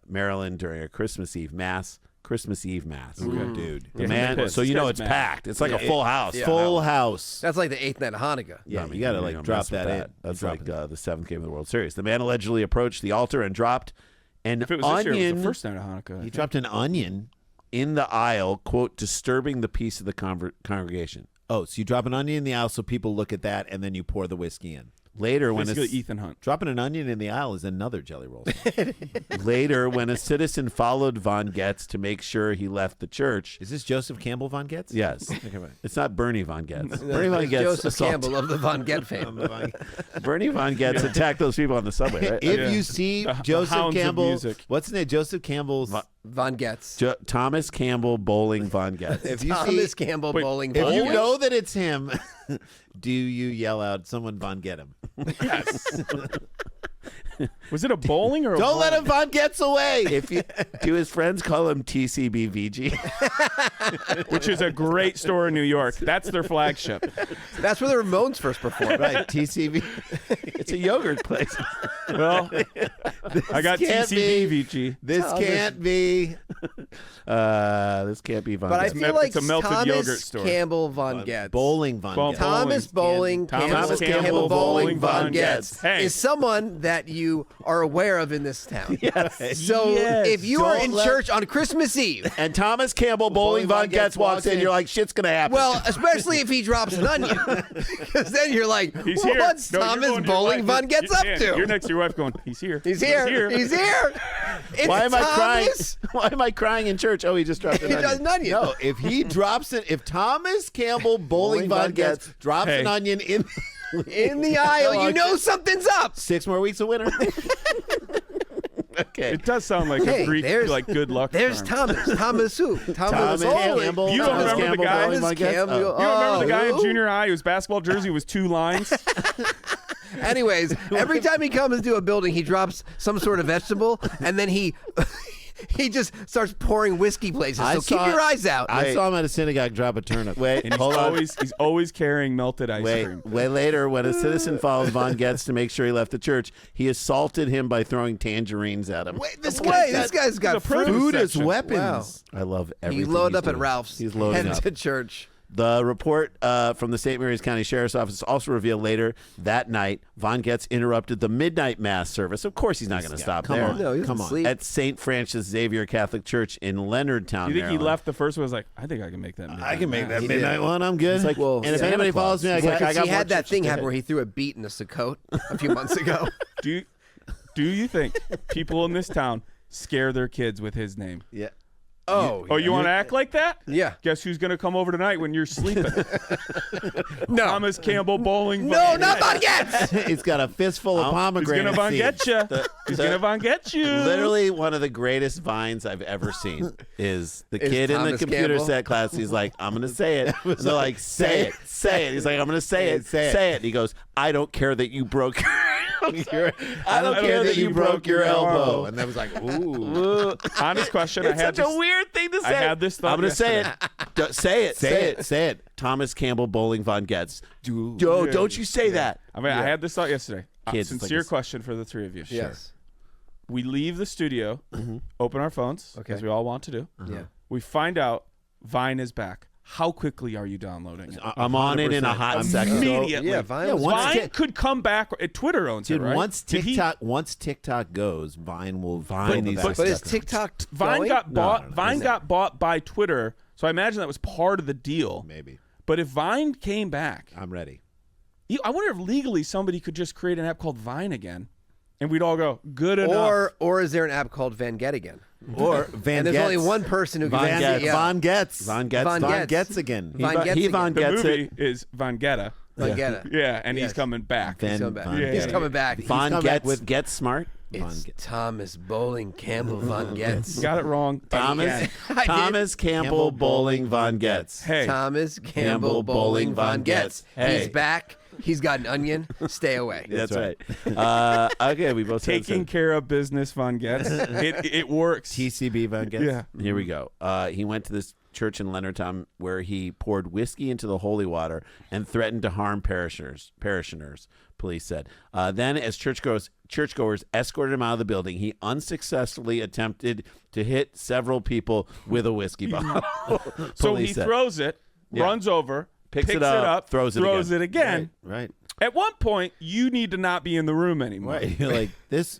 Maryland during a Christmas Eve mass. Dude. The Yeah, man. it's So you know guy's it's mad. packed. It's like a full house. Full house. That's like the 8th night of Hanukkah. Yeah, I mean, you got to don't like mess drop with that in. That's Drop like it. the 7th game of the World Series. The man allegedly approached the altar and dropped an If it was this year, it was onion the first night of Hanukkah. I He think. dropped an onion. in the aisle, quote, disturbing the peace of the congregation. Oh, so you drop an onion in the aisle so people look at that, and then you pour the whiskey in. Later, when Basically, it's Ethan Hunt. Dropping an onion in the aisle is another Jelly Roll song. later when a citizen followed Von Getz to make sure he left the church. Is this Joseph Campbell Von Getz? Yes, it's not Bernie Von Getz. Bernie Von It's Getz Joseph assaulted- Campbell of the Von Get fame. Bernie Von Getz attacked those people on the subway. Right? If Yeah. you see The Joseph hounds of Campbell, music. what's his name? Joseph Campbell's. Von Getz. Thomas Campbell Bowling Von Getz. If you Thomas see, Campbell Wait, Bowling if Von you Getz. know that it's him, do you yell out, "Someone Von Get him"? Yes. Was it a bowling or a Don't let bowling? him Von Getz away. If you do, his friends call him TCBVG. Which is a great store in New York. That's their flagship. That's where the Ramones first performed. Right, TCB. It's a yogurt place. Well, I got can't be. TCBVG. This can't be. This can't be Von But I Getz. feel like It's a melted Thomas yogurt store. Campbell Von Getz. Bowling Von Bowling. Getz. Thomas Bowling Thomas Campbell Campbell Bowling Von Von Getz Getz. Hey. is someone that you are aware of in this town. Yes. So Yes. if you are Don't in let- church on Christmas Eve, And Thomas Campbell Bowling Von Getz walks in, you're like, shit's gonna happen. well, especially if he drops an onion, because then you're like, He's here. what's No, you're Thomas going to your Bowling wife. Von Getz up Dan, to? You're next to your wife going, he's here. He's here. He's here. It's why am I crying? Thomas. Why am I crying in church? Oh, he just dropped an He onion. does an onion. No, if he drops it, if Thomas Campbell Bowling Von Getz drops Hey. an onion in In the aisle, you know something's up. 6 more weeks of winter. Okay. It does sound like Hey, a Greek, there's- like good luck There's charm. Thomas. Thomas who? Thomas Campbell. You don't Thomas remember the Campbell guy? Bowling Von Getz? Campbell. Oh. You remember the guy in who? junior high whose basketball jersey was 2 lines? Anyways, every time he comes to a building, he drops some sort of vegetable, and then he just starts pouring whiskey places. So keep your eyes out. I saw him at a synagogue drop a turnip. Wait, And hold on. he's always carrying melted ice cream. Way later, when a citizen followed Von Getz to make sure he left the church, he assaulted him by throwing tangerines at him. This This guy's got a produce food. food as section. weapons. I love He everything. loaded he's up at doing. Ralph's. He's loading headed up. to church. The report from the St. Mary's County Sheriff's Office also revealed later that night, Von Getz interrupted the midnight mass service. Of course, he's not going to stop come there. on. No, he doesn't Come on. sleep. At St. Francis Xavier Catholic Church in Leonardtown, Do you think he Maryland. left the first one? Was like, I think I can make that. I can make that He midnight did. one. I'm good. It's like, Well, and if Santa anybody Claus. follows me, I It's got, like, I I got got He more had that churches thing to happen hit. where he threw a beat in a Sukkot a few months ago. Do you think people in this town scare their kids with his name? Yeah. Oh, You want to act like that? Yeah. Guess who's going to come over tonight when you're sleeping? No. Thomas Campbell Bowling. No, not Von Getz. He's got a fistful of He's pomegranate going to Von seeds. get you. He's going to Von get you. Literally one of the greatest vines I've ever seen is the kid in the Thomas computer Campbell? set class. He's like, I'm going to say it. And they're like, say it, say it. He's like, I'm going to say it, say it. He goes, I don't care that you broke your I don't care that you broke your elbow. And that was like, ooh. Honest question. It's I had such this, a weird thing to say. I had this thought I'm going to say it. yesterday. Say it. Say it. Say it. Thomas Campbell Bowling Von Getz. Don't you say that. I mean, I had this thought yesterday. Kids, it's like Sincere this- question for the three of you. Yes. We leave the studio, open our phones, Okay. as we all want to do. Yeah. We find out Vine is back. How quickly are you downloading it? I'm on it in a hot second. Immediately. Yeah, Vine Yeah, was once fine. Vine Tik- could come back. Twitter owns Dude, it, right? once Did he- TikTok goes, Vine will Vine find needs these. to But is step TikTok Vine going? got bought. no, no. Vine got bought by Twitter, so I imagine that was part of the deal. Maybe. But if Vine came back, I'm ready. I wonder if legally somebody could just create an app called Vine again, and we'd all go good enough. Or is there an app called Van Get again? Or Van And there's Getz. only one person who can Van Van Getz. yeah. Von Getz. Von Getz. Von Von Getz. Getz again. Von Getz He again. Von the Getz movie it. is Vangetta. Van Get it. Yeah, and he's Yes. coming back. Van- He's coming back. Von Yeah, He's yeah, coming back. Von come Getz back with- Get Smart. It's Getz. Thomas Bowling Campbell Von Getz. Got it wrong. Thomas I did. Thomas Campbell Bowling Von Getz. Hey, Thomas Campbell Campbell Bowling Von Getz. Hey. He's back. He's got an onion. Stay away. That's right. Okay, we both said taking care of business, Von Getz. it works. TCB Von Getz. Yeah. Here we go. He went to this church in Leonardtown where he poured whiskey into the holy water and threatened to harm parishioners. Police said. Then, as churchgoers escorted him out of the building, he unsuccessfully attempted to hit several people with a whiskey bottle. So he Police said. throws it, Yeah. runs over, Picks it up, throws it again. Right. At one point, you need to not be in the room anymore. Right. You're like, this,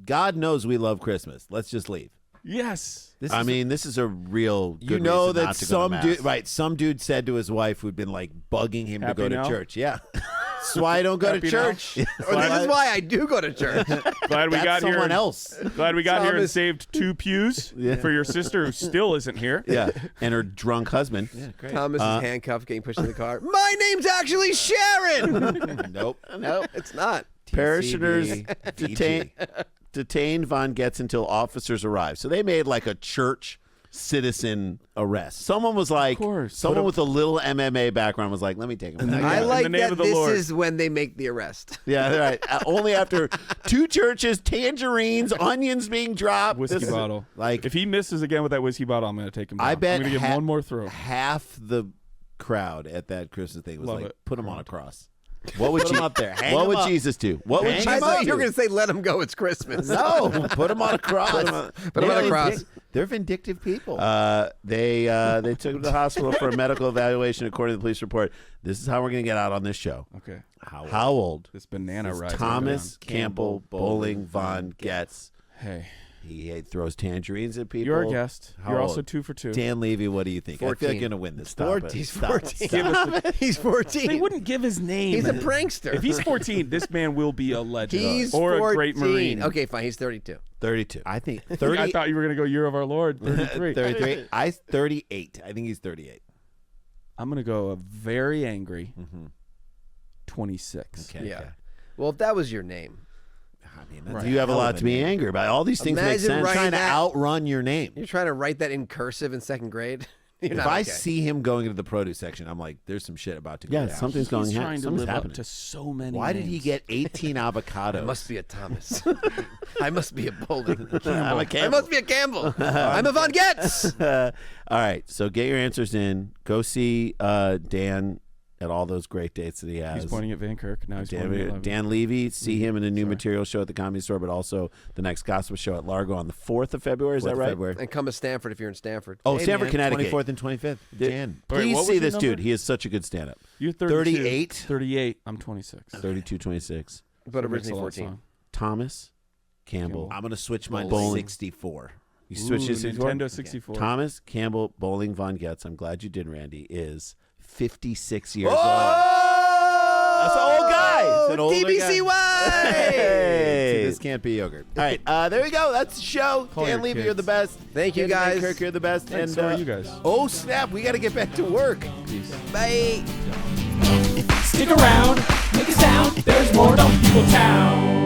God knows we love Christmas. Let's just leave. Yes. This I is mean, this is a real good you know reason that not to go to some mass. dude, right? Some dude said to his wife who'd been like bugging him Happy to go now? to church. Yeah, that's why I don't go to Happy now? church. Or this is why I do go to church. Glad we That's got here. someone and- else. Glad we got here and Thomas- saved 2 pews for your sister who still isn't here. Yeah, and her drunk husband. Great. Thomas is handcuffed, getting pushed in the car. My name's actually Sharon. Nope. No, it's not. Parishioners TCB. detained Von Getz until officers arrived. So they made like a church citizen arrest. Someone was like, course. someone with a little MMA background was like, let me take him. I like in the name that of the this Lord. is when they make the arrest. Yeah, right. Only after 2 churches, tangerines, onions being dropped. Whiskey This is- bottle. Like, If he misses again with that whiskey bottle, I'm going to take him down. I bet I'm going to give him one more throw. half the crowd at that Christmas thing was Love like, it. put him on a cross. what would Put him up there. Hang What him would up. Jesus do? What would Hang Jesus I thought do? you were going to say, "Let him go. It's Christmas." No, put him on a cross. Put him on a They're cross. They're vindictive people. They took him to the hospital for a medical evaluation, according to the police report. This is how we're going to get out on this show. Okay. How old? This banana is ride. Thomas Campbell Bowling Von Getz. Hey, He throws tangerines at people. you're a guest. How You're old? also 2 for 2. Dan Levy, what do you think? I feel like 14. you're gonna win this. Stop it. He's Stop 14. it. He's 14. They wouldn't give his name. He's a prankster. If he's 14, this man will be a legend. He's or 14. a great Marine. Okay, fine. He's 32. 32. I think I 30. thought you were going to go year of our Lord, 33. 33. 38. I think he's 38. I'm going to go a very angry 26. Okay. Yeah. okay. Well, if that was your name, I mean, that's You have a hell of lot to be name. angry about. All these things make Imagine sense. writing Trying to that- outrun your name. you're trying to write that in cursive in 2nd grade. You're If not I okay. see him going into the produce section, I'm like, there's some shit about to go Yeah, down. something's going He's on. trying to Something's live happening. up to so many Why did he names. get 18 avocados? I must be a Thomas. I must be a Bowling. I'm a I Campbell. must be a Campbell. I'm a Von Getz. All right, so get your answers in. Go see Dan at all those great dates that he has. He's pointing at Van Kirk. Now he's pointing at Dan, 11. Dan Levy, see him in a new material show at the Comedy Store, but also the next gospel show at Largo on the 4th of February. Is that right? February. And come to Stanford if you're in Stanford. Oh, Hey, Stanford, man, Connecticut. 24th and 25th. Jan. All right, Please what was see your this number? dude. He is such a good stand-up. You're 32. 38. 38. I'm 26. 32, 26. But Makes originally a lot of 14. song. Thomas Campbell. I'm going to switch mine to Bowling. 64. You switch Ooh, to 64? Nintendo 64. Thomas Campbell Bowling Von Getz, I'm glad you did, Randy, is 56 years Oh! old. That's an old guy. He's an older TBCY! guy. See, Hey. this can't be yogurt. All right, there we go. That's the show. Call Dan your Levy, kids. you're the best. Thank you, Dan guys. Kirk, you're the best. Thanks, and so are you guys. Oh, snap. We got to get back to work. Peace. Bye. Stick around, make a sound. There's more Dumb People Town.